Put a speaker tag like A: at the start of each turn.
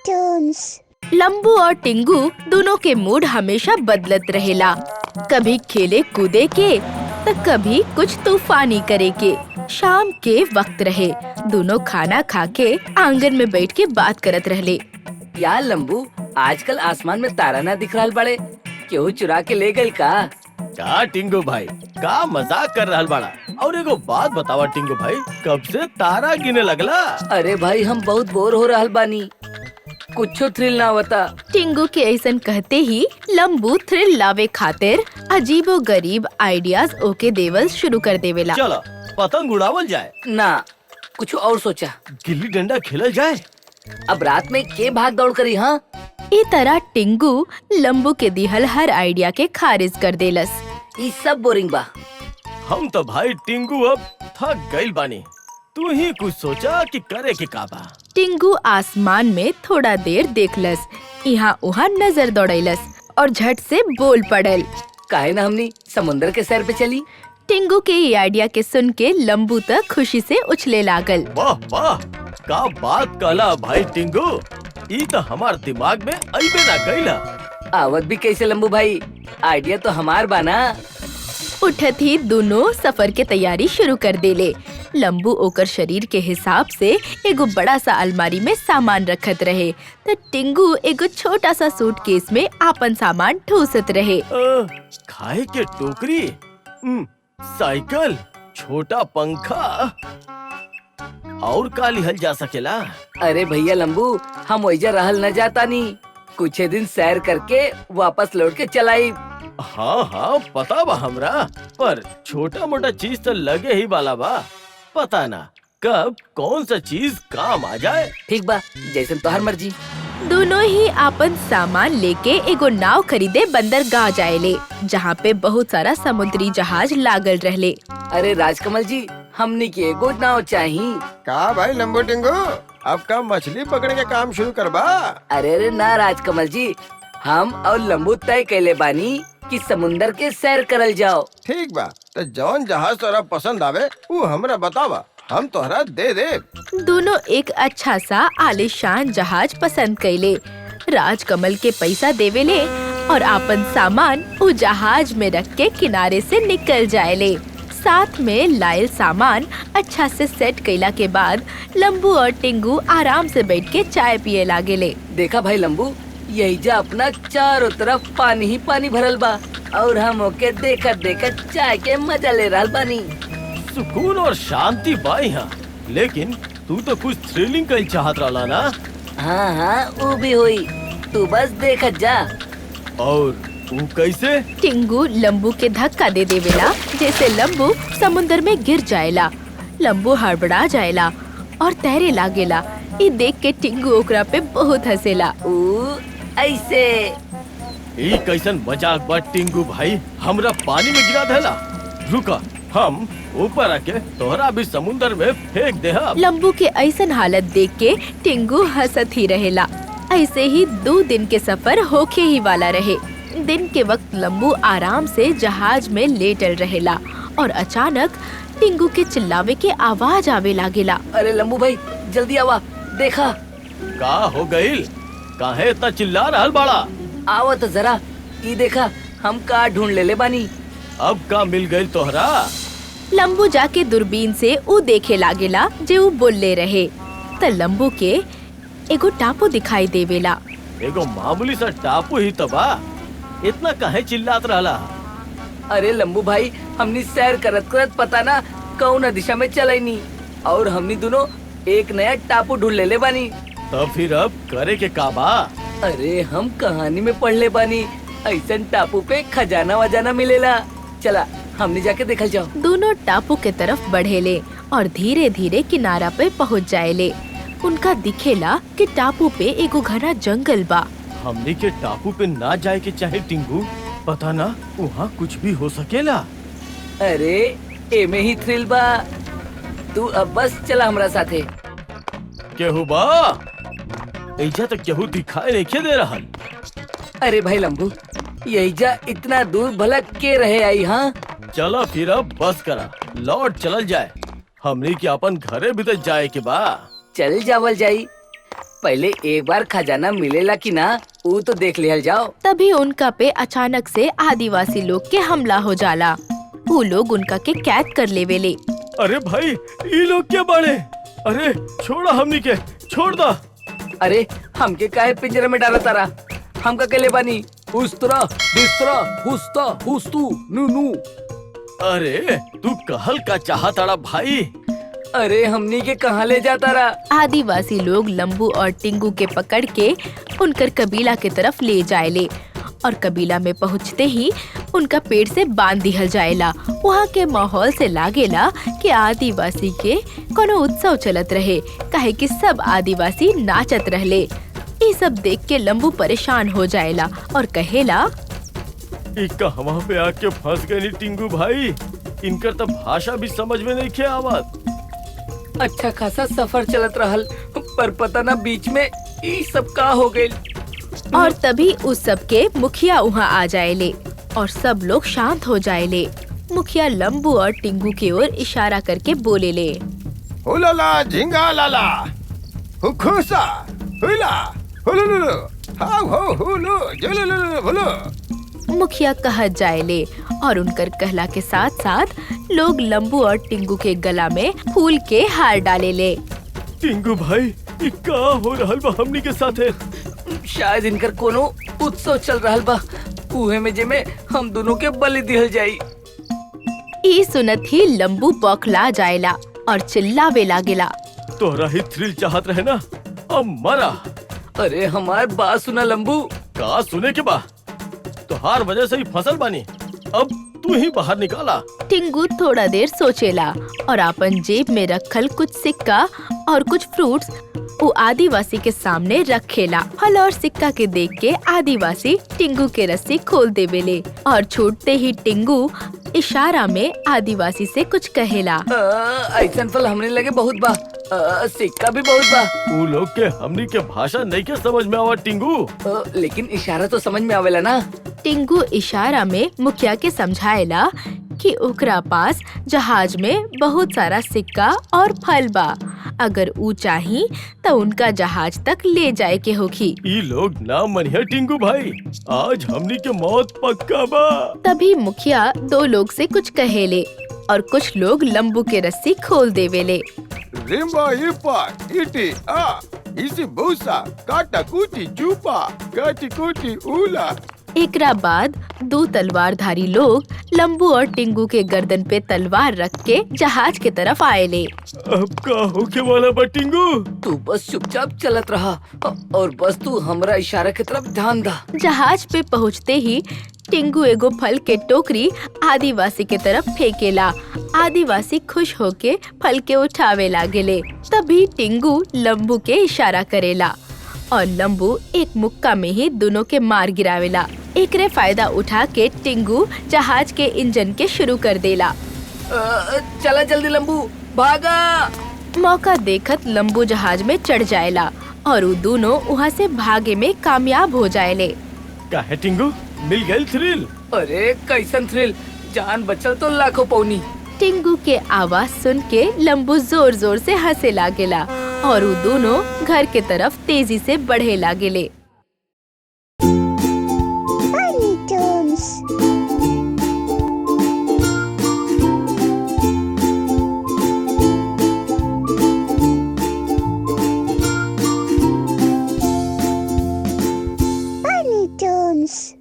A: Cartoons.
B: लंबू और टिंगू दोनों के मूड हमेशा बदलत रहेला। कभी खेले कूदे के तो कभी कुछ तूफानी करे के। शाम के वक्त रहे, दोनों खाना खा के आंगन में बैठ के बात करत रहले।
C: यार लंबू, आजकल आसमान में तारा ना दिख रहल बड़े, केहू चुरा के ले गइल का?
D: का टिंगू भाई, का मजाक कर रहल बाड़ा? और एगो बात बतावा टिंगू भाई, कब से तारा गिने लगला?
C: अरे भाई, हम बहुत बोर हो रहल बानी, कुछ थ्रिल ना होता।
B: टिंगू के ऐसन कहते ही लंबू थ्रिल लावे खातिर अजीबो गरीब आइडियाज ओके देवल शुरू कर देवेला।
D: चलो पतंग उड़ावल जाए।
C: ना, कुछ और सोचा।
D: गिल्ली डंडा खेलल जाए।
C: अब रात में के भाग दौड़ करी? हाँ,
B: ई तरह टिंगू लंबू के दिहल हर आइडिया के खारिज कर देलस।
C: ये सब बोरिंग बा।
D: हम तो भाई टिंगू अब थक गइल बानी, तू ही कुछ सोचा कि करे के का बा।
B: टिंगू आसमान में थोड़ा देर देखलस, यहाँ उहाँ नजर दौड़ैलस और झट से बोल पड़ल।
C: काहे ना हमनी समुंदर के सैर पे चली?
B: टिंगू के ये आइडिया के सुन के लंबू तक खुशी से उछले लागल।
D: वाह वाह, का बात कहला भाई टिंगू, ई तो हमार दिमाग में अइबे ना गइला।
C: आवत भी कैसे लंबू भाई, आइडिया तो हमार बा ना।
B: उठत ही दोनों सफर के तैयारी शुरू कर देले। लंबू ओकर शरीर के हिसाब से एगो बड़ा सा अलमारी में सामान रखत रहे, तो टिंगू एगो छोटा सा सूटकेस में आपन सामान ठूसत रहे।
D: खाए के टोकरी, साइकिल, छोटा पंखा और का लिहल जा सकेला?
C: अरे भैया लंबू, हम वैजा रहल न जाता नी, कुछ दिन सैर करके वापस लौट के चलाई।
D: हाँ हाँ पता बा हमरा, पर छोटा मोटा चीज तो लगे ही वाला बा। पता ना कब कौन सा चीज काम आ जाए।
C: ठीक बा, जैसन तोहर मर्जी।
B: दोनों ही आपन सामान लेके एगो नाव खरीदे बंदरगाह जाएले, जहाँ पे बहुत सारा समुद्री जहाज लागल रहले।
C: अरे राजकमल जी, हमने की एगो नाव चाहिए।
E: का भाई लंबू टिंगू, अब का मछली पकड़े के काम शुरू करबा?
C: अरे ना राजकमल जी, हम और लंबू तय कैले बानी कि समुंदर के सैर करल जाओ।
E: ठीक बा, तो जौन जहाज तोरा पसंद आवे वो हमरा बतावा, हम तोहरा दे दे।
B: दोनों एक अच्छा सा आलीशान जहाज पसंद कैले। राजकमल के पैसा देवेले और आपन सामान उ जहाज में रख के किनारे से निकल जाएले। साथ में लायल सामान अच्छा से सेट कैला के बाद लंबू और टिंगू आराम से बैठ के चाय पिए लागेले।
C: देखा भाई लंबू, यही जा अपना चारों तरफ पानी ही पानी भरल बा और हम ओके देखत देखत चाय के मजा ले रहल बानी।
D: सुकून और शांति बा यहाँ, लेकिन तू तो कुछ थ्रिलिंग कईल चाहत रहला ना?
C: हाँ हाँ, वो भी हुई, तू बस देखत जा।
D: और तू कैसे?
B: टिंगू लंबू के धक्का दे देवेला, जैसे लंबू समुंदर में गिर जाएला। लंबू हड़बड़ा जाएला और तैरे लागेला। ये देख के टिंगू ओकरा पे बहुत हंसेला।
C: ऐसे
D: ई कैसन मजाक बा टिंगू भाई, हमरा पानी में गिरा देला। रुका, हम ऊपर आके तोहरा भी समुंदर में फेंक दे।
B: लंबू के ऐसन हालत देख के टिंगू हंसत ही रहेला। ऐसे ही 2 दिन के सफर होके ही वाला रहे। दिन के वक्त लंबू आराम से जहाज में लेटल रहेला और अचानक टिंगू के चिल्लावे के आवाज आवे लागेला।
C: अरे लंबू भाई, जल्दी आवा, देखा।
D: का हो गईल? काहे इतना चिल्ला रहल बाड़ा?
C: आवा तो जरा, ये देखा, हम का ढूंढ ले बानी।
D: अब का मिल गईल तोहरा?
B: लंबू जाके दूरबीन से ऊ देखे लागेला जे ऊ बोलले रहे। त लंबू के एगो टापू दिखाई देवेला।
D: एगो मामूली सा टापू ही तो बा, इतना काहे चिल्लात रहला?
C: अरे लंबू भाई, हमनी सैर करत करत पता ना कौन दिशा में चलैनी और हमनी दोनों एक नया टापू ढूंढ ले बानी।
D: तो फिर अब करे के का बा?
C: अरे हम कहानी में पढ़ ले बानी, ऐसन टापू पे खजाना वजाना मिलेला। चला हमने जाके देखल जाओ।
B: दोनों टापू के तरफ बढ़ेले और धीरे धीरे किनारा पे पहुँच जाएले। उनका दिखेला कि टापू पे एगो घना जंगल बा।
D: हमने के टापू पे ना जाए के चाहे टिंगू, पता ना वहाँ कुछ भी हो सकेला।
C: अरे एमे ही थ्रिल बा, तू अब बस चला हमरा साथे।
D: केहू बा? ऐजा तो केहू दिखाई नहीं दे रहल।
C: अरे भाई लंबू, यही जा इतना दूर भला के रहे आई? हाँ
D: चलो फिर अब बस करा, लौट चलल जाए। हमने के अपन घरे भी तो जाए के बा।
C: चल जावल जाई, पहले एक बार खजाना मिलेला कि ना वो तो देख लिया जाओ।
B: तभी उनका पे अचानक से आदिवासी लोग के हमला हो जाला। वो लोग उनका के कैद कर लेवेले।
D: अरे भाई ये लोग क्या बाड़े? अरे छोड़ा हमनी के, छोड़ दा।
C: अरे हमके काहे पिंजरे में डाला तारा? हमका के ले बानी उस तरह दिस तरह हुस्ता हुस्तू नू नू।
D: अरे तू कहल का चाहताड़ा भाई?
C: अरे हमनी के कहाँ ले जाता रहा?
B: आदिवासी लोग लंबू और टिंगू के पकड़ के उनकर कबीला के तरफ ले जाएले और कबीला में पहुँचते ही उनका पेड़ से बांध दिहल जाएला। वहाँ के माहौल से लागेला कि आदिवासी के कोनो उत्सव चलत रहे, काहे कि सब आदिवासी नाचत रहले। ये सब देख के लंबू परेशान हो जाएला और कहेला,
D: कहवा पे आके फंस गए नी टिंगू भाई। इनकर तो भाषा भी समझ में नहीं खे आवत।
C: अच्छा खासा सफर चलत रहल, पर पता ना बीच में ये सब का हो गए।
B: और तभी उस सब के मुखिया वहाँ आ जाएले और सब लोग शांत हो जाएले। मुखिया लंबू और टिंगू की ओर इशारा करके बोलेले,
E: हुलाला झिंगा लाला, हुखुसा, हुला, हुलुलुलु, हाउ हो हुलु, जुलुलुलु हुलु।
B: मुखिया कहत जाएले और उनकर कहला के साथ साथ लोग लंबू और टिंगू के गला में फूल के हार डालेले।
D: टिंगू भाई ये का हो रहल बा हमनी के साथे?
C: शायद इनकर कोनो उत्सव चल रहल बा, उहे में जेमे हम दोनों के बलि दिहल जाई।
B: ई सुनत ही लंबू बौखला जाएला और चिल्लावे लागेला,
D: तोहरा ही थ्रिल चाहत रहे ना, अब मरा।
C: अरे हमार बात सुना लंबू।
D: का सुने के बा? तोहार वजह से ही फसल बानी, अब तू ही बाहर निकाला।
B: टिंगू थोड़ा देर सोचेला और अपन जेब में रखल कुछ सिक्का और कुछ फ्रूट्स वो आदिवासी के सामने रखेला। फल और सिक्का के देख के आदिवासी टिंगू के रस्सी खोल देवेले और छूटते ही टिंगू इशारा में आदिवासी से कुछ कहेला।
C: ऐसन फल हमने लगे बहुत बा, सिक्का भी बहुत बा।
D: उ लोग के हमनी के भाषा नहीं के समझ में आवा टिंगू।
C: लेकिन इशारा तो समझ में आवेला ना।
B: टिंगू इशारा में मुखिया के समझाएला कि ओकरा पास जहाज में बहुत सारा सिक्का और फल बा, अगर ऊ चाही तो उनका जहाज तक ले जाए के होगी।
D: ई लोग ना मनिया टिंगू भाई, आज हमनी के मौत पक्का बा।
B: तभी मुखिया दो लोग से कुछ कहेले और कुछ लोग लंबू के रस्सी खोल देवेले।
E: रिम्बा इपा इटी आ इसी बूसा काटा कुटी चुपा काटी कुटी उला।
B: एकरा बाद दो तलवारधारी लोग लंबू और टिंगू के गर्दन पे तलवार रख के जहाज के तरफ आएले।
D: अब का होके वाला बा टिंगू?
C: तू बस चुपचाप चलत रहा और बस तू हमरा इशारा की तरफ ध्यान दा।
B: जहाज पे पहुँचते ही टिंगू एगो फल के टोकरी आदिवासी के तरफ फेंकेला। आदिवासी खुश होके फल के उठावे लागेले। तभी टिंगू लंबू के इशारा करेला और लंबू एक मुक्का में ही दोनों के मार गिरावेला। एकरे फायदा उठा के टिंगू जहाज के इंजन के शुरू कर देला।
C: चला जल्दी लंबू, भागा।
B: मौका देखत लंबू जहाज में चढ़ जाएला और वो दोनों वहाँ से भागे में कामयाब हो जाएले।
D: का है टिंगू, मिल गई थ्रिल?
C: अरे कैसन थ्रिल, जान बचल तो लाखों पौनी।
B: टिंगू के आवाज सुन के लंबू जोर जोर से हंसे लागेला और वो दोनों घर के तरफ तेजी से बढ़े लागेले।
A: Tiny Toons.